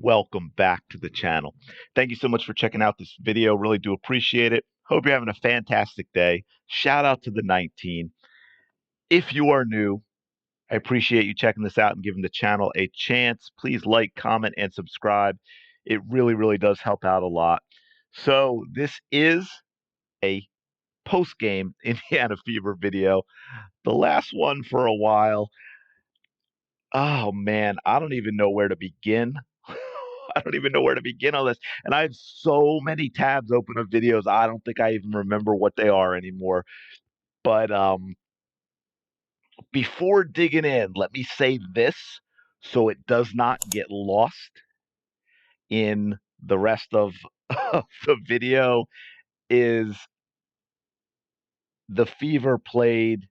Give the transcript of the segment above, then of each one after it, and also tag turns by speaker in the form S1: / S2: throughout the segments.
S1: welcome back to the channel. Thank you so much for checking out this video. Really do appreciate it. Hope you're having a fantastic day. Shout out to the 19. If you are new, I appreciate you checking this out and giving the channel a chance. Please like, comment, and subscribe. It really does help out a lot. So this is a post-game Indiana Fever video. The last one for a while. Oh man, I don't even know where to begin. I don't even know where to begin on this. And I have so many tabs open of videos. I don't think I even remember what they are anymore. But before digging in, let me say this so it does not get lost in the rest of the video is the Fever played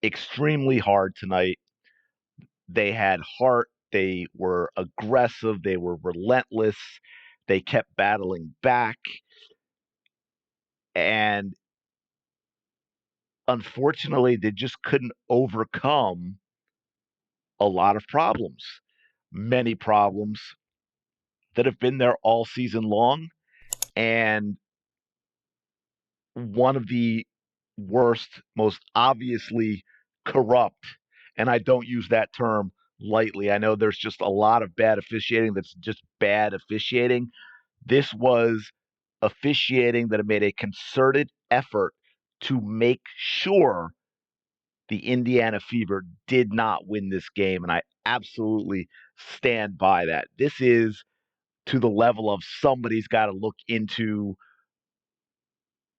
S1: extremely hard tonight. They had heart. They were aggressive. They were relentless. They kept battling back. And unfortunately, they just couldn't overcome a lot of problems, many problems that have been there all season long. And one of the worst, most obviously corrupt, and I don't use that term lightly. I know there's just a lot of bad officiating that's just bad officiating. This was officiating that made a concerted effort to make sure the Indiana Fever did not win this game, and I absolutely stand by that. This is to the level of somebody's got to look into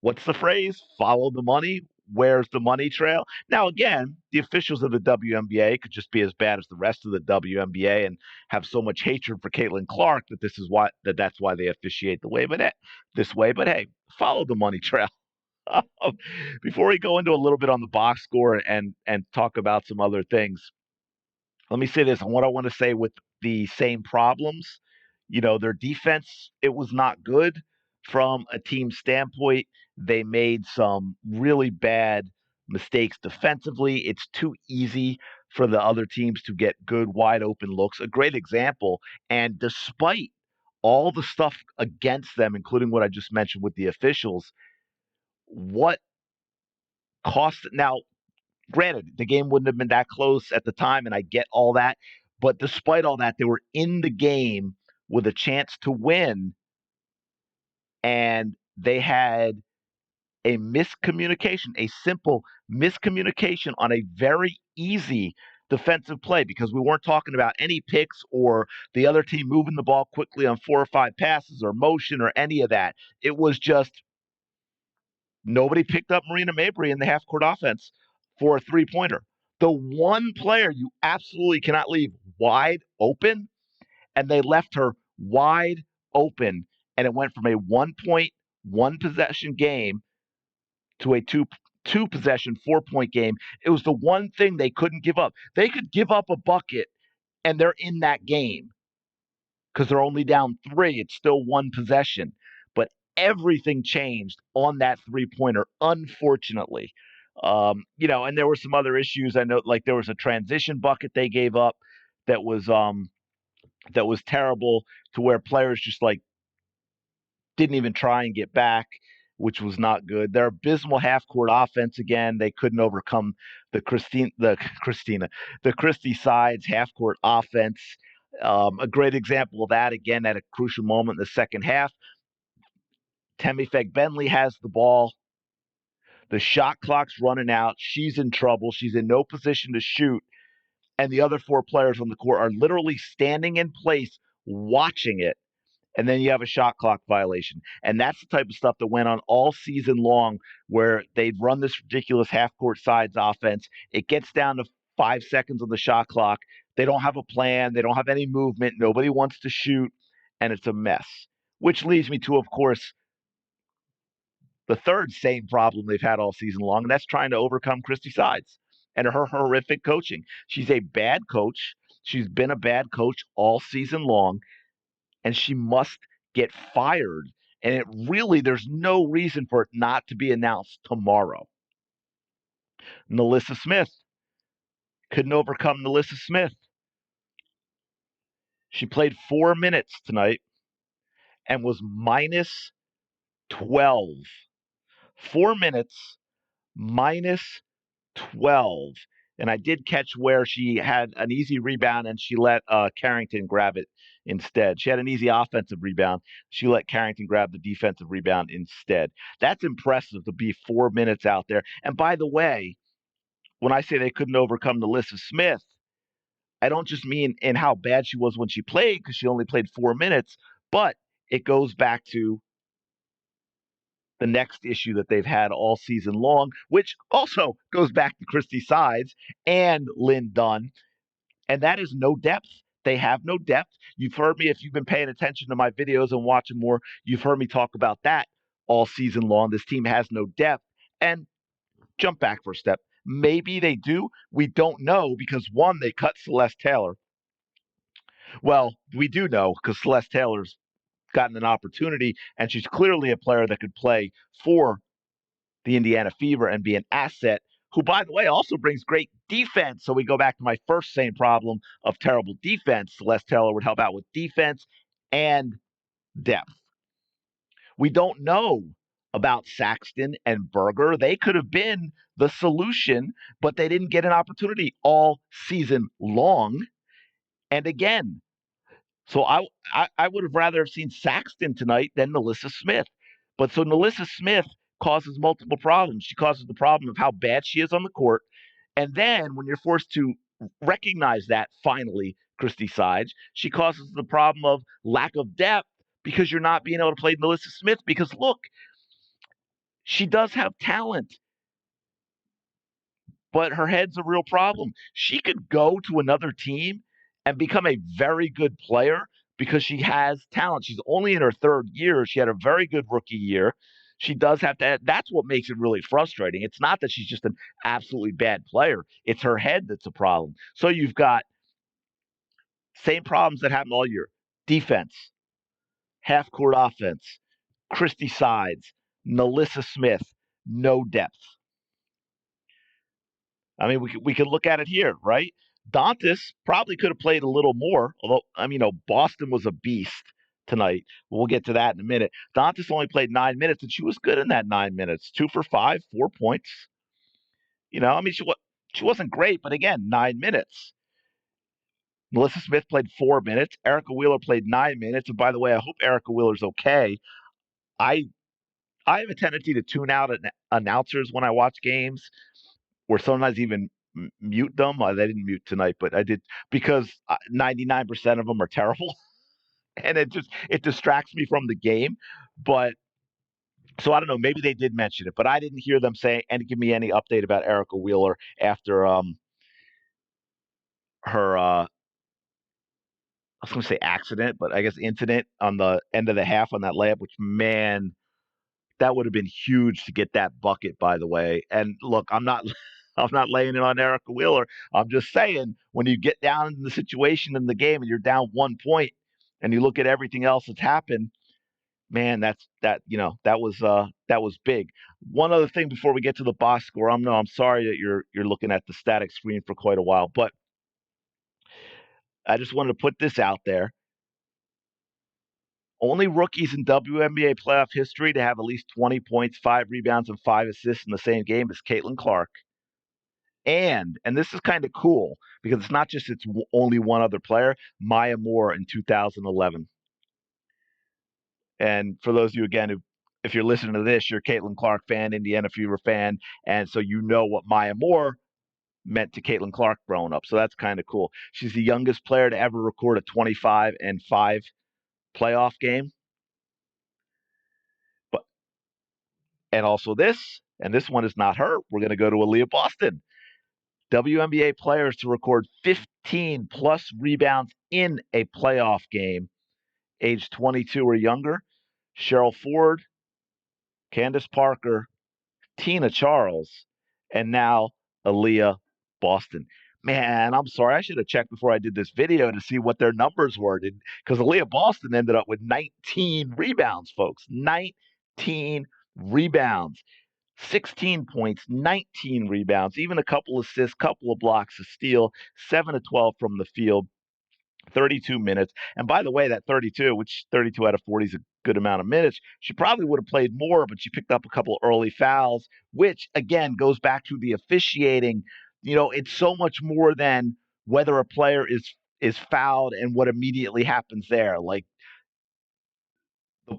S1: what's the phrase? Follow the money. Where's the money trail? Now, again, the officials of the WNBA could just be as bad as the rest of the WNBA and have so much hatred for Caitlin Clark that that's why they officiate this way. But hey, follow the money trail. Before we go into a little bit on the box score and talk about some other things, let me say this. And what I want to say with the same problems, their defense, it was not good from a team standpoint. They made some really bad mistakes defensively. It's too easy for the other teams to get good, wide open looks. A great example. And despite all the stuff against them, including what I just mentioned with the officials, what cost now, granted, the game wouldn't have been that close at the time, and I get all that. But despite all that, they were in the game with a chance to win, and they had a miscommunication, a simple miscommunication on a very easy defensive play because we weren't talking about any picks or the other team moving the ball quickly on 4 or 5 passes or motion or any of that. It was just nobody picked up Marina Mabrey in the half court offense for a 3-pointer. The one player you absolutely cannot leave wide open, and they left her wide open, and it went from a 1-point, 1-possession game to a two possession, 4-point game. It was the one thing they couldn't give up. They could give up a bucket, and they're in that game because they're only down 3. It's still 1 possession. But everything changed on that 3-pointer, unfortunately. And there were some other issues. I know, like there was a transition bucket they gave up that was terrible, to where players just like didn't even try and get back, which was not good. Their abysmal half-court offense again. They couldn't overcome the Christie Sides half-court offense. A great example of that, again, at a crucial moment in the second half. Temi Bentley has the ball. The shot clock's running out. She's in trouble. She's in no position to shoot. And the other 4 players on the court are literally standing in place watching it. And then you have a shot clock violation. And that's the type of stuff that went on all season long, where they'd run this ridiculous half-court sides offense. It gets down to 5 seconds on the shot clock. They don't have a plan. They don't have any movement. Nobody wants to shoot, and it's a mess. Which leads me to, of course, the third same problem they've had all season long, and that's trying to overcome Christie Sides and her horrific coaching. She's a bad coach. She's been a bad coach all season long, and she must get fired. And there's no reason for it not to be announced tomorrow. NaLyssa Smith. Couldn't overcome NaLyssa Smith. She played 4 minutes tonight and was minus 12. 4 minutes, minus 12. And I did catch where she had an easy rebound and she let Carrington grab it instead. She had an easy offensive rebound. She let Carrington grab the defensive rebound instead. That's impressive to be 4 minutes out there. And by the way, when I say they couldn't overcome Alyssa Smith, I don't just mean in how bad she was when she played, because she only played 4 minutes, but it goes back to the next issue that they've had all season long, which also goes back to Christy Sides and Lynn Dunn, and that is no depth. They have no depth. You've heard me, if you've been paying attention to my videos and watching more, you've heard me talk about that all season long. This team has no depth. And jump back for a step. Maybe they do. We don't know because, one, they cut Celeste Taylor. Well, we do know because Celeste Taylor's gotten an opportunity, and she's clearly a player that could play for the Indiana Fever and be an asset, who, by the way, also brings great defense. So we go back to my first same problem of terrible defense. Celeste Taylor would help out with defense and depth. We don't know about Saxton and Berger. They could have been the solution, but they didn't get an opportunity all season long. And again, so I would have rather have seen Saxton tonight than Alyssa Smith. But so Alyssa Smith causes multiple problems. She causes the problem of how bad she is on the court. And then when you're forced to recognize that finally, Christy Sides, she causes the problem of lack of depth because you're not being able to play Alyssa Smith. Because look, she does have talent, but her head's a real problem. She could go to another team and become a very good player because she has talent. She's only in her third year. She had a very good rookie year. She does have to. That's what makes it really frustrating. It's not that she's just an absolutely bad player. It's her head that's a problem. So you've got same problems that happened all year. Defense, half court offense, Christy Sides, Alyssa Smith, no depth. I mean, we could look at it here, right? Dantas probably could have played a little more, although, I mean, Boston was a beast tonight. We'll get to that in a minute. Dantas only played 9 minutes, and she was good in that 9 minutes. 2 for 5, 4 points. I mean, she wasn't great, but again, 9 minutes. Alyssa Smith played 4 minutes. Erica Wheeler played 9 minutes. And by the way, I hope Erica Wheeler's okay. I I have a tendency to tune out announcers when I watch games, or sometimes even mute them. They didn't mute tonight, but I did, because 99% of them are terrible, and it distracts me from the game. But so I don't know. Maybe they did mention it, but I didn't hear them say and give me any update about Erica Wheeler after her. I was going to say accident, but I guess incident on the end of the half on that layup. Which, man, that would have been huge to get that bucket, by the way. And look, I'm not I'm not laying it on Erica Wheeler. I'm just saying, when you get down in the situation in the game and you're down 1 point and you look at everything else that's happened, man, that was big. One other thing before we get to the box score. I'm sorry that you're looking at the static screen for quite a while, but I just wanted to put this out there. Only rookies in WNBA playoff history to have at least 20 points, 5 rebounds, and 5 assists in the same game is Caitlin Clark. And this is kind of cool because it's not just only one other player, Maya Moore in 2011. And for those of you, again, if you're listening to this, you're a Caitlin Clark fan, Indiana Fever fan, and so you know what Maya Moore meant to Caitlin Clark growing up. So that's kind of cool. She's the youngest player to ever record a 25-5 playoff game. But and also this one is not her. We're going to go to Aaliyah Boston. WNBA players to record 15 plus rebounds in a playoff game, age 22 or younger: Cheryl Ford, Candace Parker, Tina Charles, and now Aaliyah Boston. Man, I'm sorry. I should have checked before I did this video to see what their numbers were, because Aaliyah Boston ended up with 19 rebounds, folks. 19 rebounds. 16 points, 19 rebounds, even a couple assists, couple of blocks, a steal, 7 of 12 from the field. 32 minutes. And by the way, that 32, which 32 out of 40 is a good amount of minutes, she probably would have played more, but she picked up a couple early fouls, which again goes back to the officiating. It's so much more than whether a player is fouled and what immediately happens there. Like,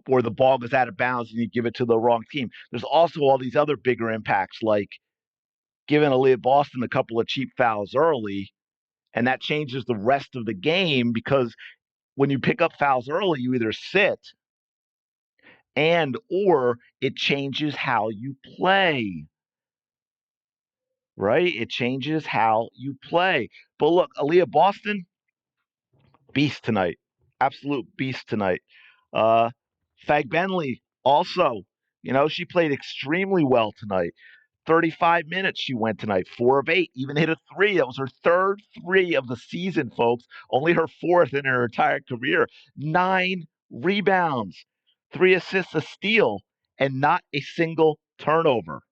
S1: or the ball goes out of bounds and you give it to the wrong team. There's also all these other bigger impacts, like giving Aaliyah Boston a couple of cheap fouls early, and that changes the rest of the game because when you pick up fouls early, you either sit or it changes how you play, right? It changes how you play. But look, Aaliyah Boston, beast tonight. Absolute beast tonight. Uh, Fag Benley also, she played extremely well tonight. 35 minutes she went tonight, 4 of 8, even hit a 3. That was her third 3 of the season, folks. Only her 4th in her entire career. 9 rebounds, 3 assists, a steal, and not a single turnover.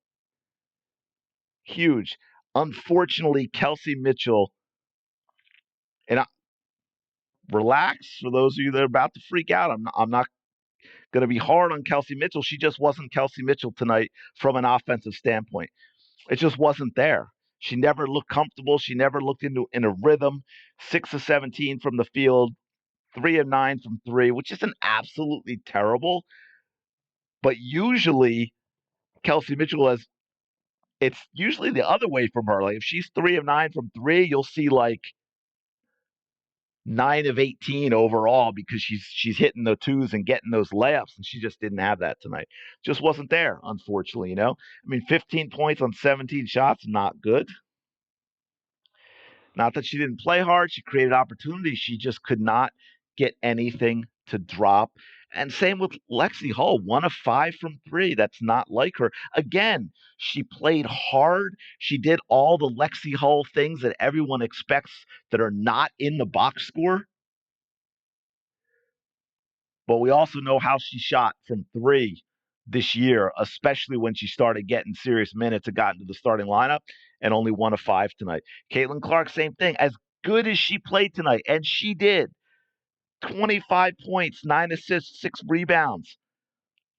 S1: Huge. Unfortunately, Kelsey Mitchell, and relax for those of you that are about to freak out. I'm not going to be hard on Kelsey Mitchell. She just wasn't Kelsey Mitchell tonight from an offensive standpoint. It just wasn't there. She never looked comfortable. She never looked in a rhythm. 6 of 17 from the field, 3 of 9 from 3, which isn't absolutely terrible. But usually, Kelsey Mitchell it's usually the other way from her. Like if she's 3 of 9 from 3, you'll see like 9 of 18 overall because she's hitting the twos and getting those layups, and she just didn't have that tonight. Just wasn't there, unfortunately. I mean, 15 points on 17 shots, not good. Not that she didn't play hard. She created opportunities. She just could not get anything to drop. And same with Lexi Hull, 1 of 5 from 3. That's not like her. Again, she played hard. She did all the Lexi Hull things that everyone expects that are not in the box score. But we also know how she shot from 3 this year, especially when she started getting serious minutes and got into the starting lineup, and only 1 of 5 tonight. Caitlin Clark, same thing. As good as she played tonight, and she did, 25 points, 9 assists, 6 rebounds,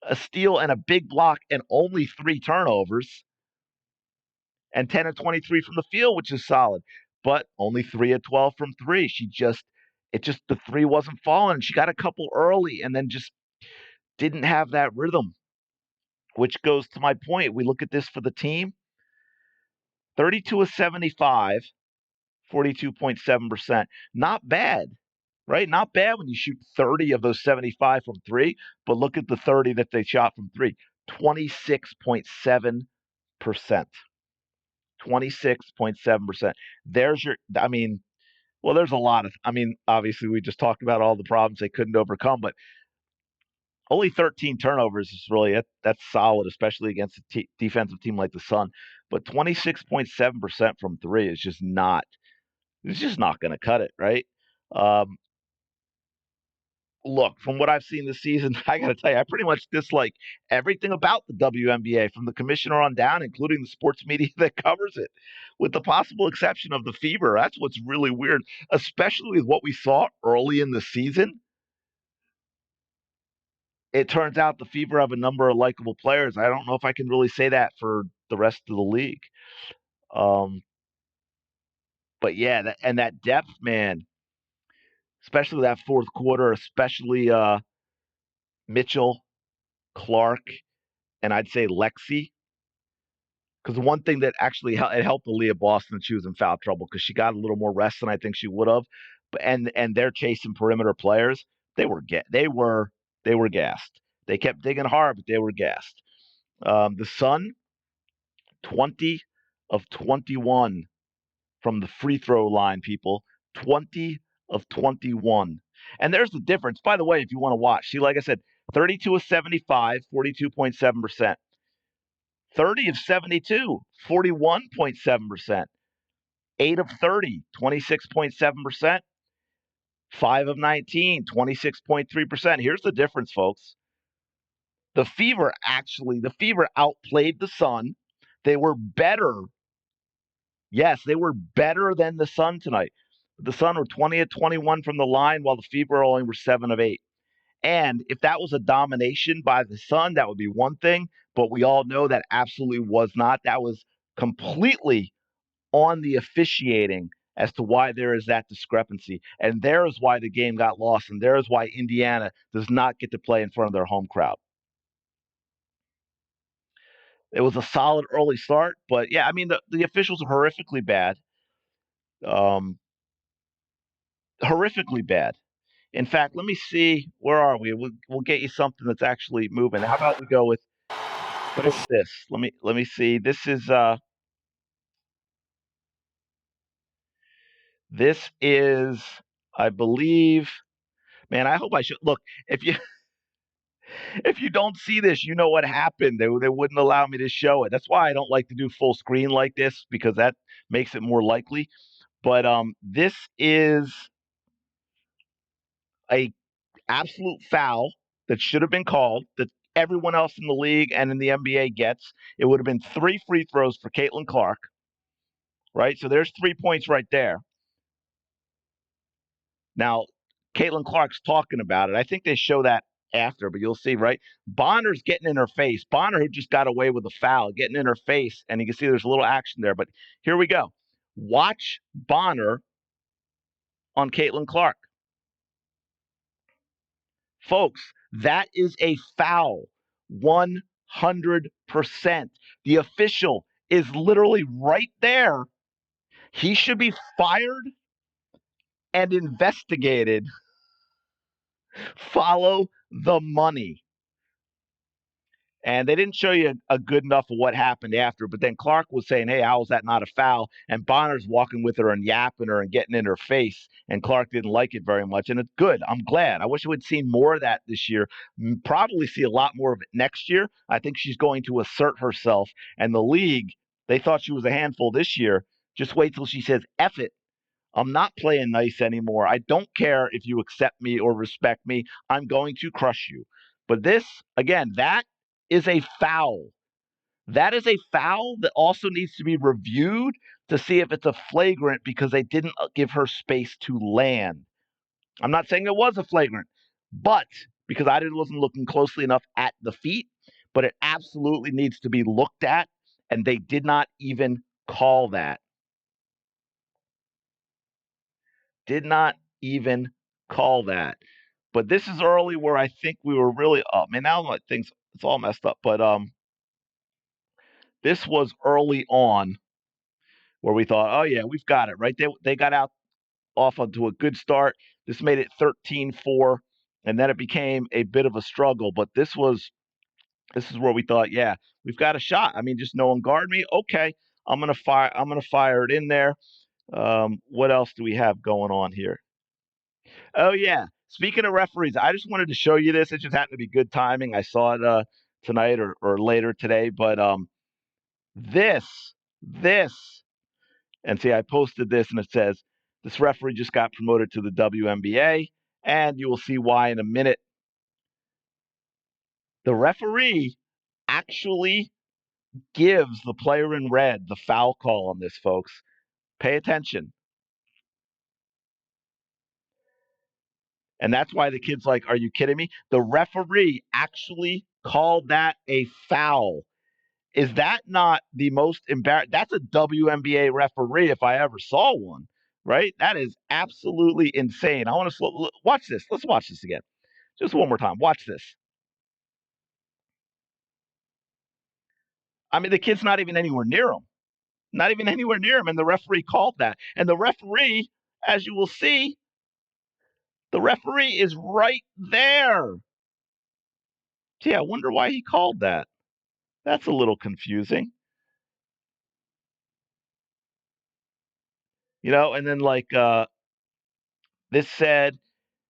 S1: a steal and a big block, and only 3 turnovers, and 10 of 23 from the field, which is solid, but only 3 of 12 from 3. The 3 wasn't falling. She got a couple early and then just didn't have that rhythm, which goes to my point. We look at this for the team. 32 of 75, 42.7%. Not bad, right? Not bad when you shoot 30 of those 75 from 3, but look at the 30 that they shot from 3. 26.7%. 26.7%. There's a lot of, obviously we just talked about all the problems they couldn't overcome, but only 13 turnovers is really that's solid, especially against a defensive team like the Sun. But 26.7% from 3 is just not. It's just not going to cut it, right? Look, from what I've seen this season, I got to tell you, I pretty much dislike everything about the WNBA, from the commissioner on down, including the sports media that covers it, with the possible exception of the Fever. That's what's really weird, especially with what we saw early in the season. It turns out the Fever have a number of likable players. I don't know if I can really say that for the rest of the league. But yeah, that depth, man, especially that fourth quarter, especially Mitchell, Clark, and I'd say Lexi. Because the one thing that actually it helped Aaliyah Boston, she was in foul trouble because she got a little more rest than I think she would have. But and they're chasing perimeter players. They were gassed. They kept digging hard, but they were gassed. The Sun, 20 of 21 from the free throw line, people. 20 of 21. And there's the difference. By the way, if you want to watch, see, like I said, 32 of 75, 42.7%. 30 of 72, 41.7%. 8 of 30, 26.7%. 5 of 19, 26.3%. Here's the difference, folks. The Fever outplayed the Sun. They were better. Yes, they were better than the Sun tonight. The Sun were 20 of 21 from the line, while the Fever only were 7 of 8. And if that was a domination by the Sun, that would be one thing. But we all know that absolutely was not. That was completely on the officiating as to why there is that discrepancy. And there is why the game got lost. And there is why Indiana does not get to play in front of their home crowd. It was a solid early start. But yeah, I mean, the officials are horrifically bad. Um, horrifically bad. In fact, let me see. Where are we? We'll get you something that's actually moving. How about we go with this? Let me see. This is, I believe. Man, I hope I should look. If you if you don't see this, you know what happened. They wouldn't allow me to show it. That's why I don't like to do full screen like this, because that makes it more likely. But this is a absolute foul that should have been called, that everyone else in the league and in the NBA gets. It would have been 3 free throws for Caitlin Clark, right? So there's 3 points right there. Now, Caitlin Clark's talking about it. I think they show that after, but you'll see, right? Bonner's getting in her face. Bonner, who just got away with a foul, getting in her face, and you can see there's a little action there. But here we go. Watch Bonner on Caitlin Clark. Folks, that is a foul. 100%. The official is literally right there. He should be fired and investigated. Follow the money. And they didn't show you a good enough of what happened after. But then Clark was saying, hey, how is that not a foul? And Bonner's walking with her and yapping her and getting in her face. And Clark didn't like it very much. And it's good. I'm glad. I wish we had seen more of that this year. Probably see a lot more of it next year. I think she's going to assert herself. And the league, they thought she was a handful this year. Just wait till she says, F it. I'm not playing nice anymore. I don't care if you accept me or respect me. I'm going to crush you. But this, again, that is a foul. That is a foul that also needs to be reviewed to see if it's a flagrant, because they didn't give her space to land. I'm not saying it was a flagrant, but because I wasn't looking closely enough at the feet, but it absolutely needs to be looked at, and they did not even call that. Did not even call that. But this is early where I think we were really up. Man, now my things, it's all messed up. But this was early on where we thought, oh yeah, we've got it, right? They got out off onto a good start. This made it 13-4, and then it became a bit of a struggle. But this is where we thought, yeah, we've got a shot. I mean, just no one guard me. Okay, I'm gonna fire it in there. What else do we have going on here? Oh yeah. Speaking of referees, I just wanted to show you this. It just happened to be good timing. I saw it tonight or later today. But this, and see, I posted this, and it says this referee just got promoted to the WNBA, and you will see why in a minute. The referee actually gives the player in red the foul call on this, folks. Pay attention. And that's why the kid's like, are you kidding me? The referee actually called that a foul. Is that not the most embarrassing? That's a WNBA referee if I ever saw one, right? That is absolutely insane. I want to watch this. Let's watch this again. Just one more time. Watch this. I mean, the kid's not even anywhere near him. Not even anywhere near him. And the referee called that. And the referee, as you will see, the referee is right there. Gee, I wonder why he called that. That's a little confusing. And then this said,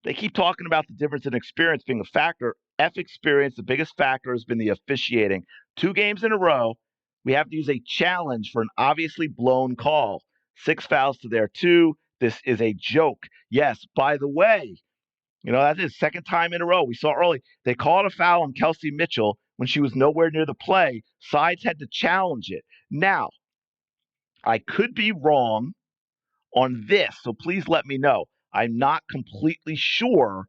S1: they keep talking about the difference in experience being a factor. Experience, the biggest factor has been the officiating. 2 games in a row, we have to use a challenge for an obviously blown call. 6 fouls to their 2. This is a joke. Yes, by the way, that's the second time in a row. We saw early, they called a foul on Kelsey Mitchell when she was nowhere near the play. Sides had to challenge it. Now, I could be wrong on this, so please let me know. I'm not completely sure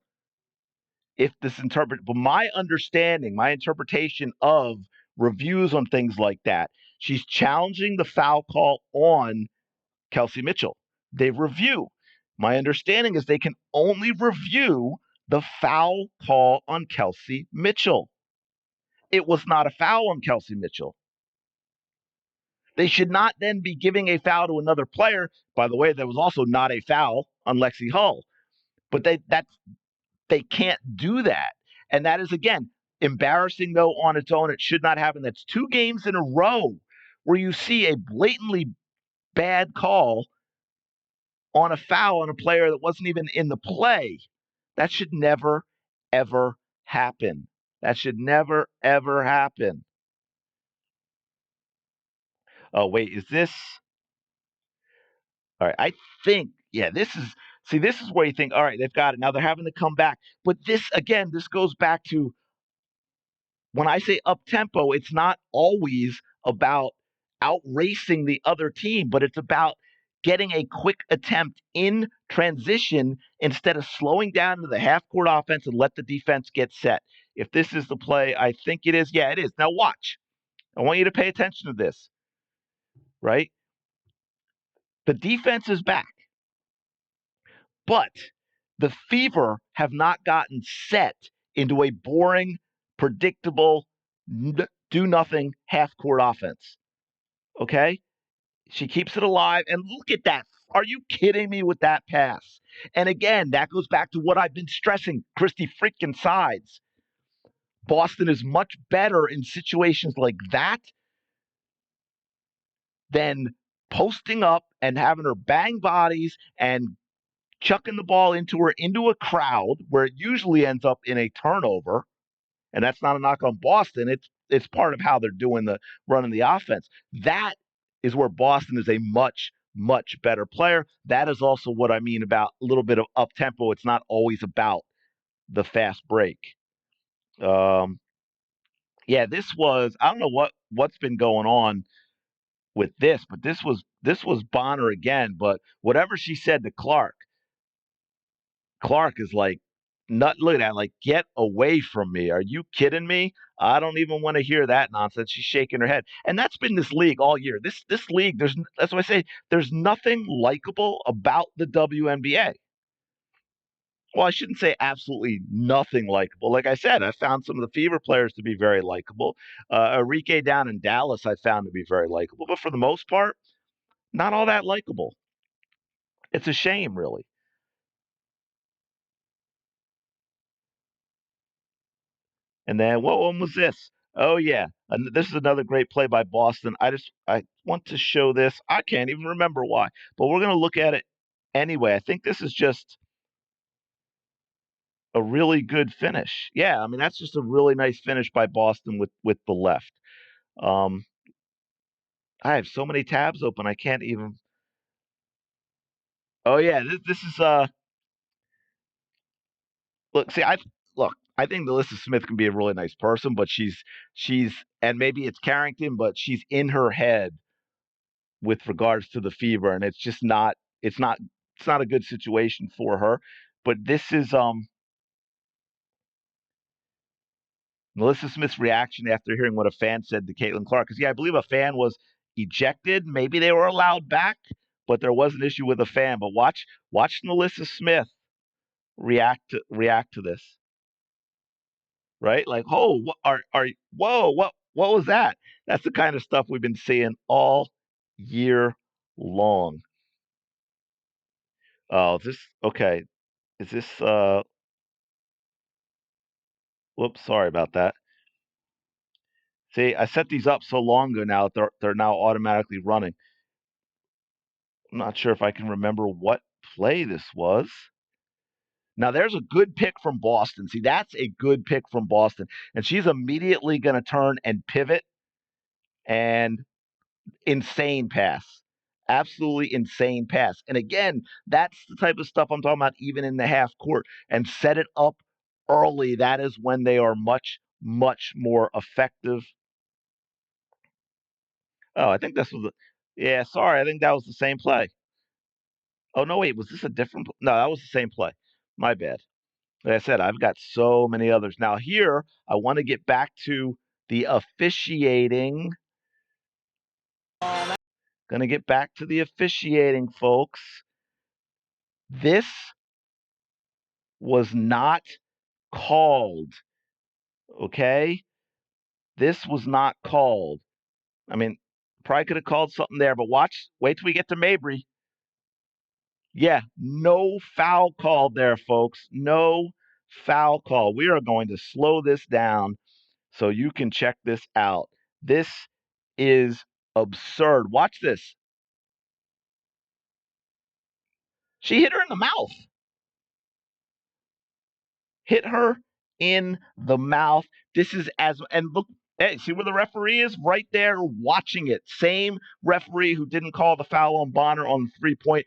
S1: if this but my understanding, my interpretation of reviews on things like that, she's challenging the foul call on Kelsey Mitchell. They review. My understanding is they can only review the foul call on Kelsey Mitchell. It was not a foul on Kelsey Mitchell. They should not then be giving a foul to another player. By the way, there was also not a foul on Lexi Hull. But they can't do that. And that is, again, embarrassing, though, on its own. It should not happen. That's 2 games in a row where you see a blatantly bad call on a foul on a player that wasn't even in the play. That should never, ever happen. That should never, ever happen. Oh, wait, is this? All right, I think, yeah, this is where you think, all right, they've got it. Now they're having to come back. But this, again, this goes back to when I say up tempo, it's not always about outracing the other team, but it's about getting a quick attempt in transition instead of slowing down to the half court offense and let the defense get set. If this is the play, I think it is. Yeah, it is. Now watch. I want you to pay attention to this, right? The defense is back, but the Fever have not gotten set into a boring, predictable, do nothing half court offense. Okay? She keeps it alive. And look at that. Are you kidding me with that pass? And again, that goes back to what I've been stressing, Christy freaking Sides. Boston is much better in situations like that than posting up and having her bang bodies and chucking the ball into a crowd where it usually ends up in a turnover. And that's not a knock on Boston. It's part of how they're doing the running the offense. That is where Boston is a much, much better player. That is also what I mean about a little bit of up tempo. It's not always about the fast break. Um, yeah, this was, I don't know what's been going on with this, but this was Bonner again. But whatever she said to Clark is like, nut. Look at that, like, get away from me. Are you kidding me? I don't even want to hear that nonsense. She's shaking her head, and that's been this league all year. This league, that's why I say there's nothing likable about the WNBA. Well, I shouldn't say absolutely nothing likable. Like I said, I found some of the Fever players to be very likable. Enrique down in Dallas, I found to be very likable, but for the most part, not all that likable. It's a shame, really. And then what one was this? Oh yeah, and this is another great play by Boston. I want to show this. I can't even remember why, but we're going to look at it anyway. I think this is just a really good finish. Yeah, I mean that's just a really nice finish by Boston with the left. Um, I have so many tabs open. I can't even. Oh yeah, this is look. See, I think Melissa Smith can be a really nice person, but she's and maybe it's Carrington, but she's in her head with regards to the Fever, and it's not a good situation for her. But this is Melissa Smith's reaction after hearing what a fan said to Caitlin Clark. Because yeah, I believe a fan was ejected. Maybe they were allowed back, but there was an issue with a fan. But watch Melissa Smith react to this. Right? Like, oh, whoa, what was that? That's the kind of stuff we've been seeing all year long. Oh, is this okay? Is this whoops, sorry about that. See, I set these up so long ago now that they're now automatically running. I'm not sure if I can remember what play this was. Now there's a good pick from Boston. See, that's a good pick from Boston. And she's immediately going to turn and pivot and insane pass. Absolutely insane pass. And again, that's the type of stuff I'm talking about even in the half court. And set it up early. That is when they are much, much more effective. Oh, I think this was yeah, sorry. I think that was the same play. Oh, no, wait, was this a different no, that was the same play. My bad. Like I said, I've got so many others. Now here, I want to get back to the officiating. Gonna get back to the officiating, folks. This was not called, okay? This was not called. I mean, probably could have called something there, but wait till we get to Mabry. Yeah, no foul call there, folks. No foul call. We are going to slow this down so you can check this out. This is absurd. Watch this. She hit her in the mouth. Hit her in the mouth. This is and look, hey, see where the referee is? Right there watching it. Same referee who didn't call the foul on Bonner on the 3-point.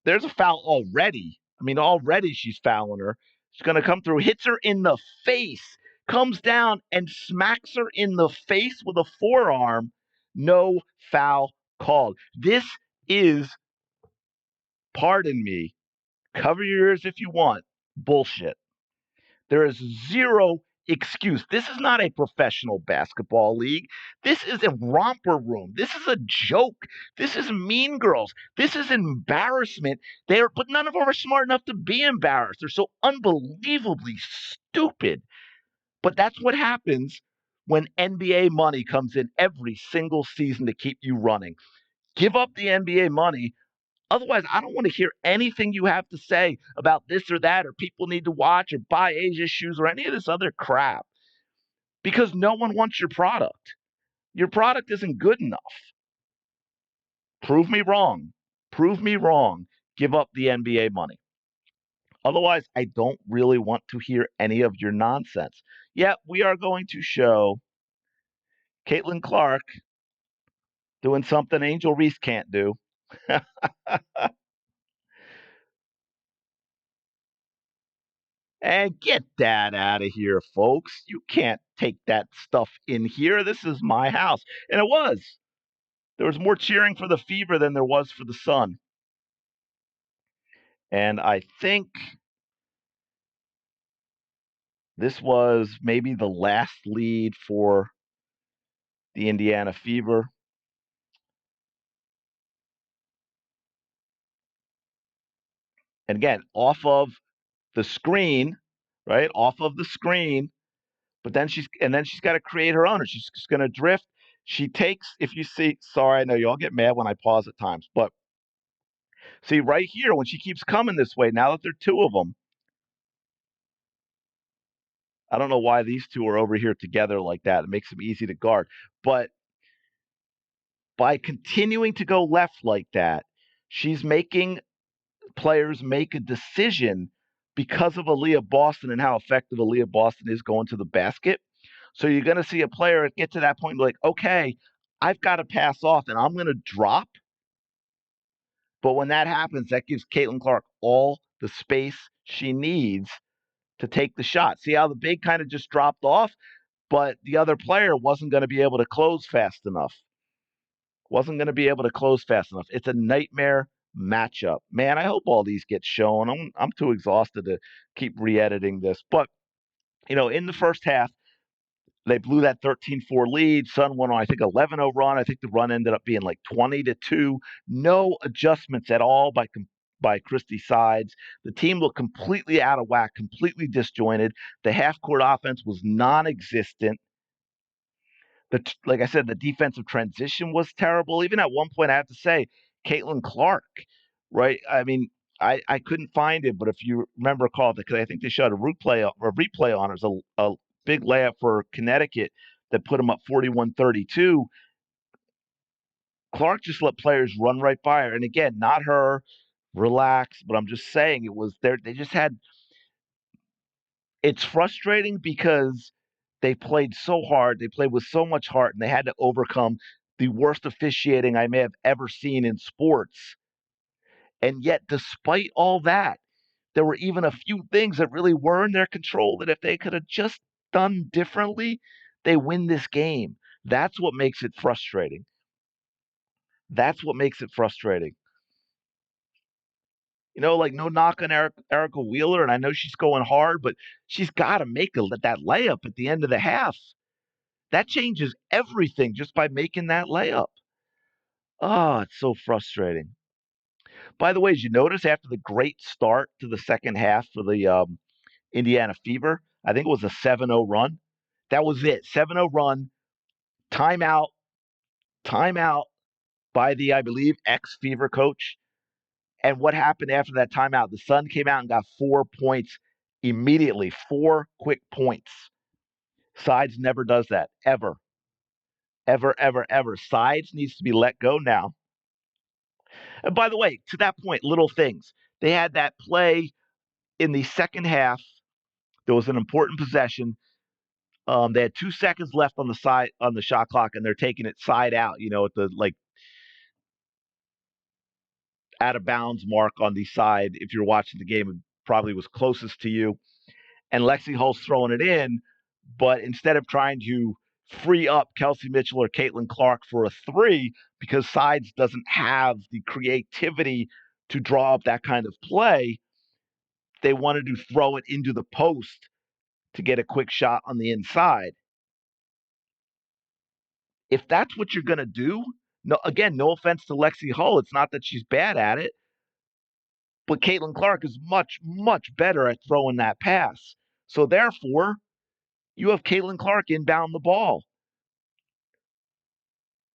S1: There's a foul already. I mean, already she's fouling her. She's going to come through, hits her in the face, comes down and smacks her in the face with a forearm. No foul called. This is, pardon me, cover your ears if you want, bullshit. There is zero excuse. This is not a professional basketball league. This is a romper room. This is a joke. This is Mean Girls. This is embarrassment. But none of them are smart enough to be embarrassed. They're so unbelievably stupid. But that's what happens when NBA money comes in every single season to keep you running. Give up the NBA money. Otherwise, I don't want to hear anything you have to say about this or that, or people need to watch, or buy Asia shoes, or any of this other crap, because no one wants your product. Your product isn't good enough. Prove me wrong. Prove me wrong. Give up the NBA money. Otherwise, I don't really want to hear any of your nonsense. Yet, we are going to show Caitlin Clark doing something Angel Reese can't do. And get that out of here, folks. You can't take that stuff in here. This is my house. And it was. There was more cheering for the Fever than there was for the Sun. And I think this was maybe the last lead for the Indiana Fever. And again, off of the screen, right? Off of the screen. But then she's got to create her own. She's just going to drift. She takes, if you see, sorry, I know you all get mad when I pause at times, but see right here when she keeps coming this way. Now that there are two of them, I don't know why these two are over here together like that. It makes them easy to guard. But by continuing to go left like that, she's making players make a decision because of Aaliyah Boston and how effective Aaliyah Boston is going to the basket. So you're going to see a player get to that point like, okay, I've got to pass off and I'm going to drop. But when that happens, that gives Caitlin Clark all the space she needs to take the shot. See how the big kind of just dropped off, but the other player wasn't going to be able to close fast enough. Wasn't going to be able to close fast enough. It's a nightmare matchup. Man, I hope all these get shown. I'm too exhausted to keep re-editing this. But, in the first half, they blew that 13-4 lead. Sun went on, I think, 11-0 run. I think the run ended up being like 20-2. No adjustments at all by Christie Sides. The team looked completely out of whack, completely disjointed. The half-court offense was non-existent. Like I said, the defensive transition was terrible. Even at one point, I have to say, Caitlin Clark, right? I mean, I couldn't find it, but if you remember, because I think they showed a replay on it. It was a big layup for Connecticut that put them up 41-32. Clark just let players run right by her. And again, not her, relax, but I'm just saying it was there. They just had, it's frustrating because they played so hard. They played with so much heart, and they had to overcome the worst officiating I may have ever seen in sports. And yet, despite all that, there were even a few things that really were in their control that if they could have just done differently, they win this game. That's what makes it frustrating. That's what makes it frustrating. Like no knock on Erica Wheeler, and I know she's going hard, but she's got to make that layup at the end of the half. That changes everything just by making that layup. Oh, it's so frustrating. By the way, did you notice after the great start to the second half for the Indiana Fever, I think it was a 7-0 run. That was it. 7-0 run, timeout, timeout by the, I believe, ex-Fever coach. And what happened after that timeout? The Sun came out and got 4 points immediately. 4 quick points. Sides never does that, ever. Ever, ever, ever. Sides needs to be let go now. And by the way, to that point, little things. They had that play in the second half. There was an important possession. They had 2 seconds left on the shot clock, and they're taking it side out. At the out of bounds mark on the side. If you're watching the game, it probably was closest to you. And Lexi Hull's throwing it in, but instead of trying to free up Kelsey Mitchell or Caitlin Clark for a three, because Sides doesn't have the creativity to draw up that kind of play, they wanted to throw it into the post to get a quick shot on the inside. If that's what you're going to do, no offense to Lexi Hull, it's not that she's bad at it, but Caitlin Clark is much, much better at throwing that pass. So therefore, you have Caitlin Clark inbound the ball.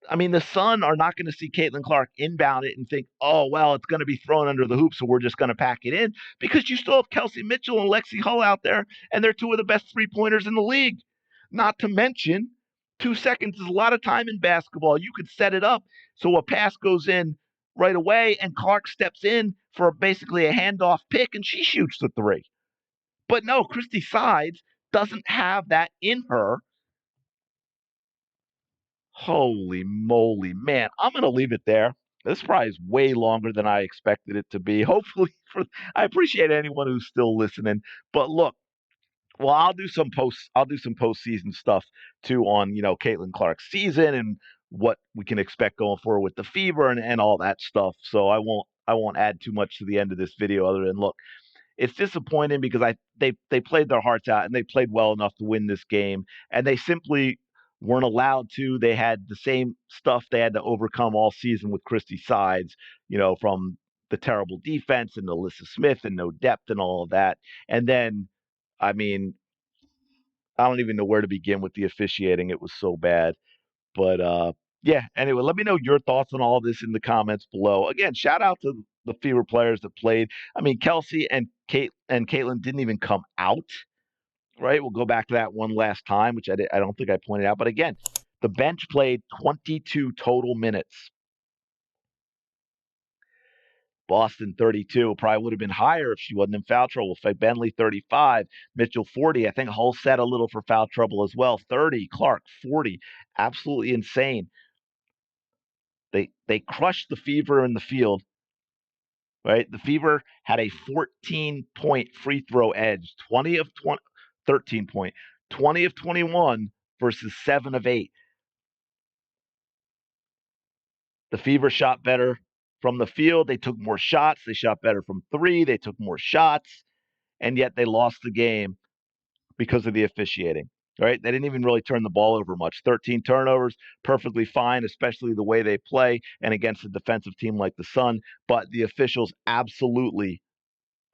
S1: I mean, the Sun are not going to see Caitlin Clark inbound it and think, oh, well, it's going to be thrown under the hoop, so we're just going to pack it in, because you still have Kelsey Mitchell and Lexi Hull out there, and they're 2 of the best 3-pointers in the league. Not to mention, 2 seconds is a lot of time in basketball. You could set it up so a pass goes in right away, and Clark steps in for basically a handoff pick, and she shoots the three. But no, Christy Sides doesn't have that in her. Holy moly, man. I'm going to leave it there. This probably is way longer than I expected it to be. Hopefully, I appreciate anyone who's still listening. But look, well, I'll do some postseason stuff too on, Caitlin Clark's season and what we can expect going forward with the Fever and all that stuff. So I won't add too much to the end of this video other than, look, it's disappointing because they played their hearts out and they played well enough to win this game, and they simply weren't allowed to. They had the same stuff they had to overcome all season with Christy Sides, from the terrible defense and Alyssa Smith and no depth and all of that. And then, I mean, I don't even know where to begin with the officiating. It was so bad. But yeah, anyway, let me know your thoughts on all of this in the comments below. Again, shout out to the Fever players that played. I mean, Kelsey and Caitlin didn't even come out, right? We'll go back to that one last time, which I don't think I pointed out. But again, the bench played 22 total minutes. Boston 32, probably would have been higher if she wasn't in foul trouble. Bentley 35, Mitchell 40. I think Hull set a little for foul trouble as well. 30, Clark 40. Absolutely insane. They crushed the Fever in the field, right? The Fever had a 14-point free throw edge, 20 of 20, 13 point, 20 of 21 versus 7 of 8. The Fever shot better from the field. They took more shots. They shot better from 3. They took more shots, and yet they lost the game because of the officiating. Right? They didn't even really turn the ball over much. 13 turnovers, perfectly fine, especially the way they play and against a defensive team like the Sun. But the officials absolutely,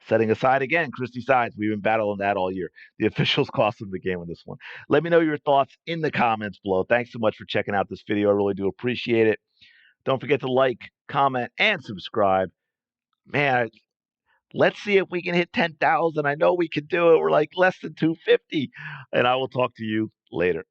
S1: setting aside again Christy Sides, we've been battling that all year. The officials cost them the game in this one. Let me know your thoughts in the comments below. Thanks so much for checking out this video. I really do appreciate it. Don't forget to like, comment, and subscribe. Man, let's see if we can hit 10,000. I know we can do it. We're like less than 250. And I will talk to you later.